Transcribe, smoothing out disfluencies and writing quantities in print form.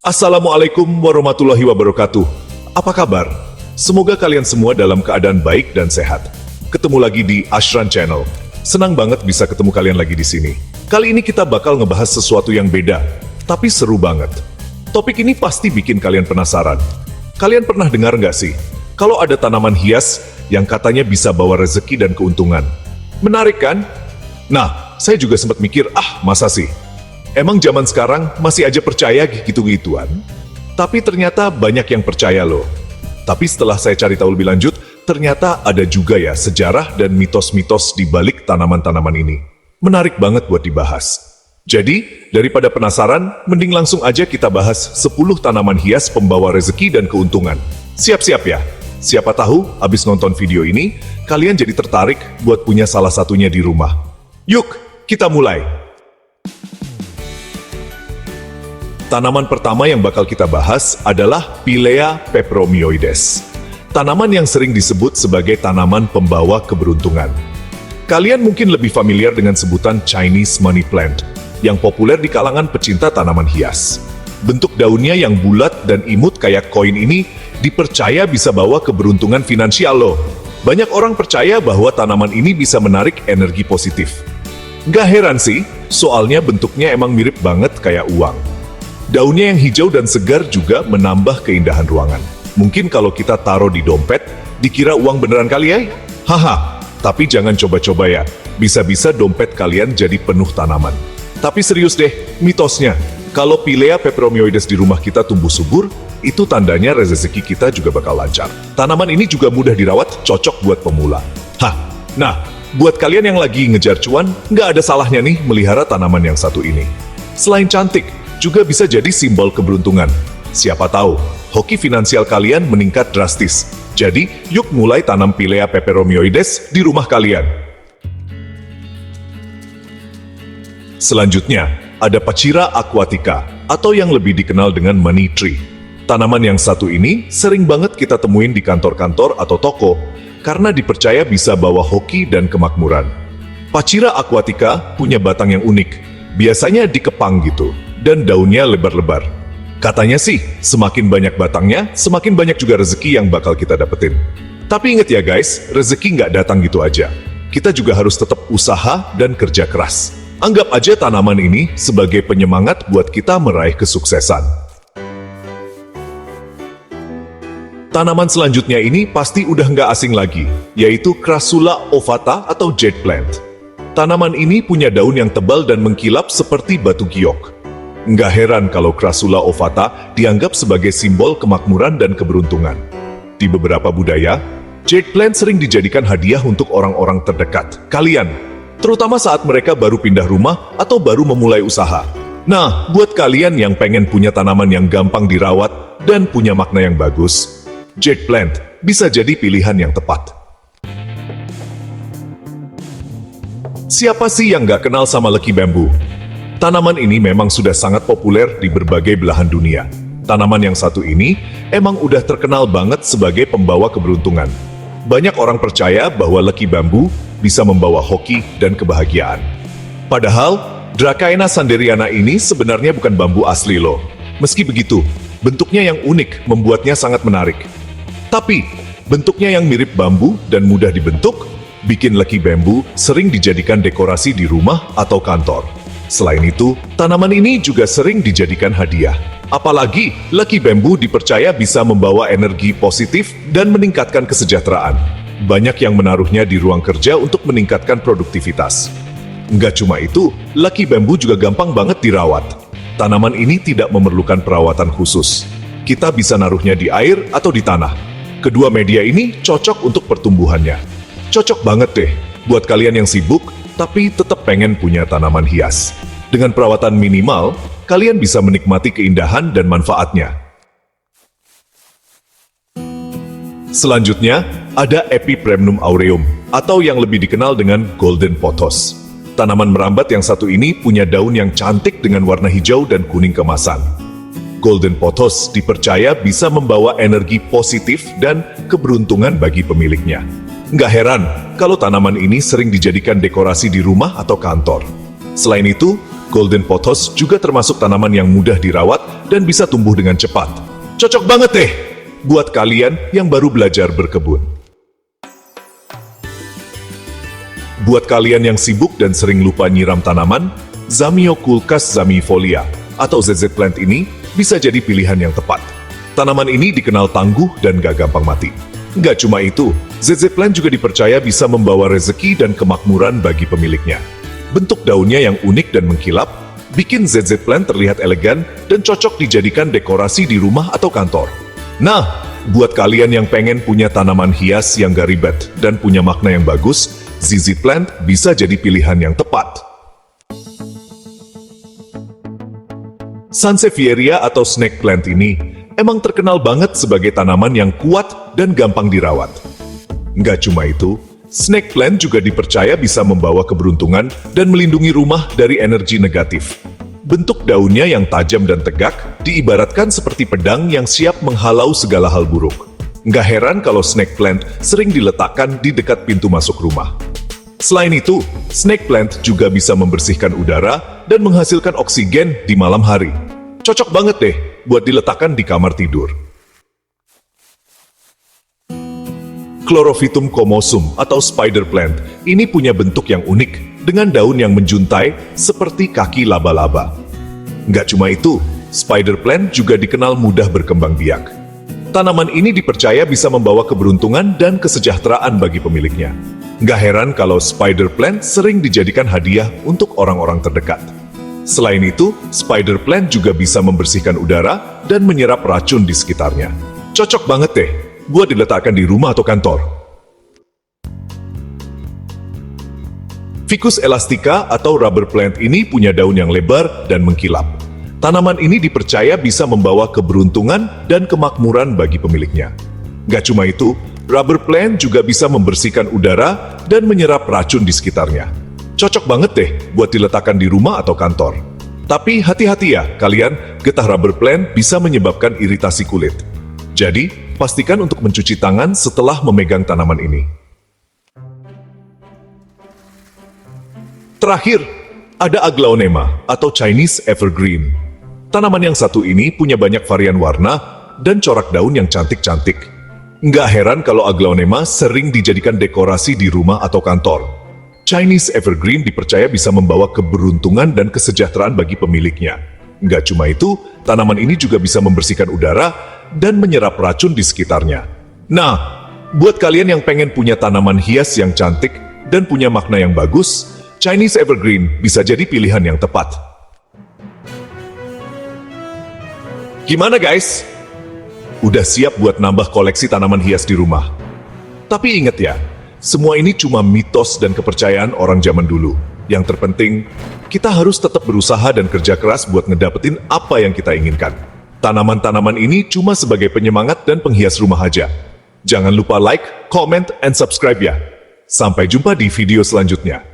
Assalamualaikum warahmatullahi wabarakatuh. Apa kabar? Semoga kalian semua dalam keadaan baik dan sehat. Ketemu lagi di Ashran Channel. Senang banget bisa ketemu kalian lagi di sini. Kali ini kita bakal ngebahas sesuatu yang beda, tapi seru banget. Topik ini pasti bikin kalian penasaran. Kalian pernah dengar nggak sih, kalau ada tanaman hias yang katanya bisa bawa rezeki dan keuntungan? Menarik kan? Nah, saya juga sempat mikir, masa sih? Emang zaman sekarang masih aja percaya gitu-gituan? Tapi ternyata banyak yang percaya loh. Tapi setelah saya cari tahu lebih lanjut, ternyata ada juga ya sejarah dan mitos-mitos di balik tanaman-tanaman ini. Menarik banget buat dibahas. Jadi, daripada penasaran, mending langsung aja kita bahas 10 tanaman hias pembawa rezeki dan keuntungan. Siap-siap ya? Siapa tahu, abis nonton video ini, kalian jadi tertarik buat punya salah satunya di rumah. Yuk, kita mulai! Tanaman pertama yang bakal kita bahas adalah Pilea peperomioides. Tanaman yang sering disebut sebagai tanaman pembawa keberuntungan. Kalian mungkin lebih familiar dengan sebutan Chinese money plant, yang populer di kalangan pecinta tanaman hias. Bentuk daunnya yang bulat dan imut kayak koin ini dipercaya bisa bawa keberuntungan finansial loh. Banyak orang percaya bahwa tanaman ini bisa menarik energi positif. Nggak heran sih, soalnya bentuknya emang mirip banget kayak uang. Daunnya yang hijau dan segar juga menambah keindahan ruangan. Mungkin kalau kita taruh di dompet, dikira uang beneran kali ya? Haha, tapi jangan coba-coba ya. Bisa-bisa dompet kalian jadi penuh tanaman. Tapi serius deh, mitosnya, kalau Pilea peperomioides di rumah kita tumbuh subur, itu tandanya rezeki kita juga bakal lancar. Tanaman ini juga mudah dirawat, cocok buat pemula. Nah, buat kalian yang lagi ngejar cuan, nggak ada salahnya nih melihara tanaman yang satu ini. Selain cantik, juga bisa jadi simbol keberuntungan. Siapa tahu, hoki finansial kalian meningkat drastis. Jadi, yuk mulai tanam Pilea peperomioides di rumah kalian. Selanjutnya, ada Pachira aquatica, atau yang lebih dikenal dengan money tree. Tanaman yang satu ini sering banget kita temuin di kantor-kantor atau toko, karena dipercaya bisa bawa hoki dan kemakmuran. Pachira aquatica punya batang yang unik, biasanya dikepang gitu, dan daunnya lebar-lebar. Katanya sih, semakin banyak batangnya, semakin banyak juga rezeki yang bakal kita dapetin. Tapi inget ya guys, rezeki nggak datang gitu aja. Kita juga harus tetap usaha dan kerja keras. Anggap aja tanaman ini sebagai penyemangat buat kita meraih kesuksesan. Tanaman selanjutnya ini pasti udah nggak asing lagi, yaitu Crassula ovata atau jade plant. Tanaman ini punya daun yang tebal dan mengkilap seperti batu giok. Nggak heran kalau Crassula ovata dianggap sebagai simbol kemakmuran dan keberuntungan. Di beberapa budaya, jade plant sering dijadikan hadiah untuk orang-orang terdekat, kalian, terutama saat mereka baru pindah rumah atau baru memulai usaha. Nah, buat kalian yang pengen punya tanaman yang gampang dirawat dan punya makna yang bagus, jade plant bisa jadi pilihan yang tepat. Siapa sih yang nggak kenal sama Lucky Bamboo? Tanaman ini memang sudah sangat populer di berbagai belahan dunia. Tanaman yang satu ini emang udah terkenal banget sebagai pembawa keberuntungan. Banyak orang percaya bahwa Lucky Bamboo bisa membawa hoki dan kebahagiaan. Padahal, Dracaena sanderiana ini sebenarnya bukan bambu asli loh. Meski begitu, bentuknya yang unik membuatnya sangat menarik. Tapi, bentuknya yang mirip bambu dan mudah dibentuk, bikin Lucky Bamboo sering dijadikan dekorasi di rumah atau kantor. Selain itu, tanaman ini juga sering dijadikan hadiah. Apalagi, Lucky Bamboo dipercaya bisa membawa energi positif dan meningkatkan kesejahteraan. Banyak yang menaruhnya di ruang kerja untuk meningkatkan produktivitas. Nggak cuma itu, Lucky Bamboo juga gampang banget dirawat. Tanaman ini tidak memerlukan perawatan khusus. Kita bisa naruhnya di air atau di tanah. Kedua media ini cocok untuk pertumbuhannya. Cocok banget deh buat kalian yang sibuk, tapi tetap pengen punya tanaman hias. Dengan perawatan minimal, kalian bisa menikmati keindahan dan manfaatnya. Selanjutnya, ada Epipremnum aureum, atau yang lebih dikenal dengan golden pothos. Tanaman merambat yang satu ini punya daun yang cantik dengan warna hijau dan kuning kemasan. Golden pothos dipercaya bisa membawa energi positif dan keberuntungan bagi pemiliknya. Nggak heran kalau tanaman ini sering dijadikan dekorasi di rumah atau kantor. Selain itu, Golden Pothos juga termasuk tanaman yang mudah dirawat dan bisa tumbuh dengan cepat. Cocok banget deh buat kalian yang baru belajar berkebun. Buat kalian yang sibuk dan sering lupa nyiram tanaman, Zamioculcas zamiifolia atau ZZ plant ini bisa jadi pilihan yang tepat. Tanaman ini dikenal tangguh dan gak gampang mati. Nggak cuma itu, ZZ plant juga dipercaya bisa membawa rezeki dan kemakmuran bagi pemiliknya. Bentuk daunnya yang unik dan mengkilap, bikin ZZ plant terlihat elegan dan cocok dijadikan dekorasi di rumah atau kantor. Nah, buat kalian yang pengen punya tanaman hias yang gak ribet dan punya makna yang bagus, ZZ plant bisa jadi pilihan yang tepat. Sansevieria atau snake plant ini emang terkenal banget sebagai tanaman yang kuat dan gampang dirawat. Nggak cuma itu, snake plant juga dipercaya bisa membawa keberuntungan dan melindungi rumah dari energi negatif. Bentuk daunnya yang tajam dan tegak diibaratkan seperti pedang yang siap menghalau segala hal buruk. Nggak heran kalau snake plant sering diletakkan di dekat pintu masuk rumah. Selain itu, snake plant juga bisa membersihkan udara dan menghasilkan oksigen di malam hari. Cocok banget deh buat diletakkan di kamar tidur. Chlorophytum comosum atau spider plant ini punya bentuk yang unik dengan daun yang menjuntai seperti kaki laba-laba. Nggak cuma itu, spider plant juga dikenal mudah berkembang biak. Tanaman ini dipercaya bisa membawa keberuntungan dan kesejahteraan bagi pemiliknya. Nggak heran kalau spider plant sering dijadikan hadiah untuk orang-orang terdekat. Selain itu, spider plant juga bisa membersihkan udara dan menyerap racun di sekitarnya. Cocok banget deh buat diletakkan di rumah atau kantor. Ficus elastica atau rubber plant ini punya daun yang lebar dan mengkilap. Tanaman ini dipercaya bisa membawa keberuntungan dan kemakmuran bagi pemiliknya. Gak cuma itu, rubber plant juga bisa membersihkan udara dan menyerap racun di sekitarnya. Cocok banget deh buat diletakkan di rumah atau kantor. Tapi hati-hati ya, kalian, getah rubber plant bisa menyebabkan iritasi kulit. Jadi, pastikan untuk mencuci tangan setelah memegang tanaman ini. Terakhir, ada aglaonema atau Chinese evergreen. Tanaman yang satu ini punya banyak varian warna dan corak daun yang cantik-cantik. Nggak heran kalau aglaonema sering dijadikan dekorasi di rumah atau kantor. Chinese evergreen dipercaya bisa membawa keberuntungan dan kesejahteraan bagi pemiliknya. Nggak cuma itu, tanaman ini juga bisa membersihkan udara dan menyerap racun di sekitarnya. Nah, buat kalian yang pengen punya tanaman hias yang cantik dan punya makna yang bagus, Chinese evergreen bisa jadi pilihan yang tepat. Gimana guys? Udah siap buat nambah koleksi tanaman hias di rumah? Tapi ingat ya, semua ini cuma mitos dan kepercayaan orang zaman dulu. Yang terpenting, kita harus tetap berusaha dan kerja keras buat ngedapetin apa yang kita inginkan. Tanaman-tanaman ini cuma sebagai penyemangat dan penghias rumah aja. Jangan lupa like, comment, and subscribe ya. Sampai jumpa di video selanjutnya.